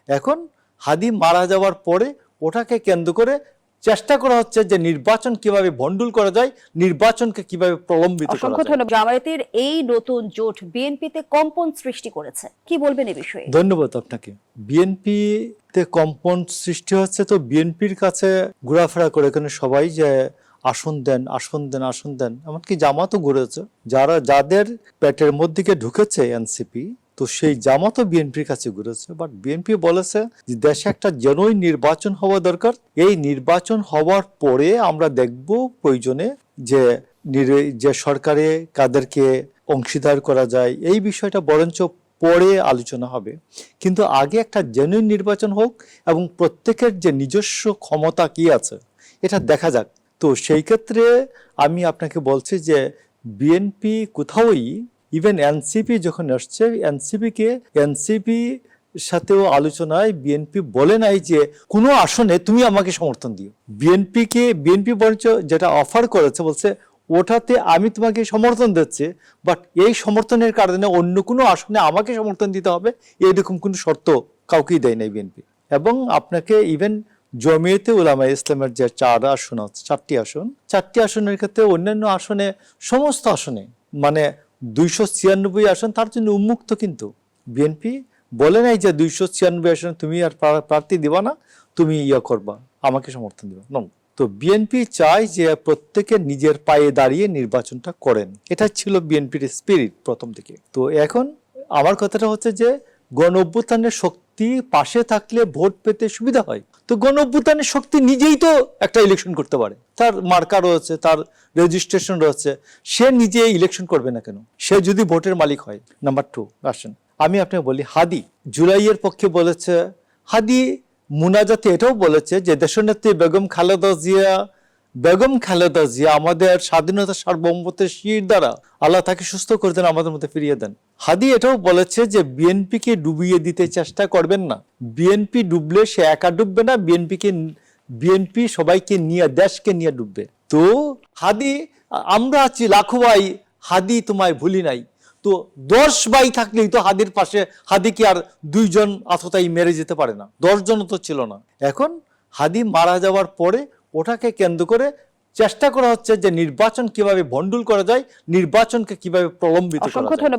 এখন হাদি মারা যাওয়ার পরে ওটাকে কেন্দ্র করে চেষ্টা করা হচ্ছে যে নির্বাচন কিভাবে ভণ্ডুল করা যায়, নির্বাচনকে কিভাবে প্রলম্বিত করা অসংখ্য যায়। ধন্যবাদ। জামায়াতের এই নতুন জোট বিএনপিতে কম্পন সৃষ্টি করেছে, কি বলবেন এই বিষয়ে? ধন্যবাদ আপনাকে। বিএনপিতে কম্পন সৃষ্টি হচ্ছে, তো বিএনপির কাছে ঘোরাফেরা করে এখানে সবাই যে আসন দেন আসন দেন আসন দেন, এমনকি জামাতও ঘুরেছে। যাদের পেটের মধ্যে ঢুকেছে এনসিপি, তো সেই জামাতও বিএনপির কাছে ঘুরেছে। বাট বিএনপি বলেছে যে দেশে একটা জেনুইন নির্বাচন হওয়া দরকার। এই নির্বাচন হওয়ার পরে আমরা দেখব প্রয়োজনে যে সরকারে কাদেরকে অংশীদার করা যায়, এই বিষয়টা বরঞ্চ পরে আলোচনা হবে। কিন্তু আগে একটা জেনুইন নির্বাচন হোক এবং প্রত্যেকের যে নিজস্ব ক্ষমতা কি আছে এটা দেখা যাক। তো সেই ক্ষেত্রে আমি আপনাকে বলছি যে বিএনপি কোথাওই, ইভেন এনসিপি যখন আসছে, এনসিপি সাথেও আলোচনায় বিএনপি বলে নাই যে কোনো আসনে তুমি আমাকে সমর্থন দিও। বিএনপি বরঞ্চ যেটা অফার করেছে, বলছে ওটাতে আমি তোমাকে সমর্থন দিচ্ছি, বাট এই সমর্থনের কারণে অন্য কোনো আসনে আমাকে সমর্থন দিতে হবে, এরকম কোনো শর্ত কাউকেই দেয় নাই বিএনপি। এবং আপনাকে ইভেন জমিয়তে উলামায়ে ইসলামের যে 4টি আসনের ক্ষেত্রে অন্যান্য আসনে, সমস্ত আসনে মানে 296 আসন তার জন্য উন্মুক্ত। কিন্তু বিএনপি বলে নাই যে 296 আসনে তুমি আর প্রার্থী দিবা না, তুমি করবা, আমাকে সমর্থন দিবা। তো বিএনপি চায় যে প্রত্যেকে নিজের পায়ে দাঁড়িয়ে নির্বাচনটা করেন। এটা ছিল বিএনপির স্পিরিট প্রথম থেকে। তো এখন আমার কথাটা হচ্ছে যে গণ অভ্যুত্থানের শক্তি পাশে থাকলে ভোট পেতে সুবিধা হয়। তো গণ অভ্যুত্থানের শক্তি নিজেই তো একটা ইলেকশন করতে পারে, তার মার্কা রয়েছে, তার রেজিস্ট্রেশন রয়েছে, সে নিজে ইলেকশন করবে না কেন, সে যদি ভোটের মালিক হয়। নাম্বার 2 আসেন, আমি আপনাকে বলি, হাদি জুলাইয়ের পক্ষে বলেছে। হাদি মুনাজাতে এটাও বলেছে যে দেশনেত্রী বেগম খালেদা জিয়া আমাদের স্বাধীনতা সার্বভৌমত্বের শির দ্বারা, আল্লাহ তাকে সুস্থ করে দেন, আমাদের মধ্যে ফিরিয়ে দেন। হাদি এটাও বলেছে যে বিএনপিকে ডুবিয়ে দিতে চেষ্টা করবেন না, বিএনপি ডুবলে সে একা ডুববে না, বিএনপি সবাইকে নিয়ে, দেশকে নিয়ে ডুববে। তো হাদি, আমরা আছি লাখো ভাই, হাদি তোমায় ভুলি নাই। তো 10 ভাই থাকলেই তো হাদির পাশে, হাদিকে আর 2 জন আততায়ী মেরে যেতে পারে না, 10 জন তো ছিল না। এখন হাদি মারা যাওয়ার পরে ওটাকে কেন্দ্র করে চেষ্টা করা হচ্ছে যে নির্বাচন কিভাবে ভণ্ডুল করা যায়, নির্বাচনকে কিভাবে প্রলম্বিত করা যায়।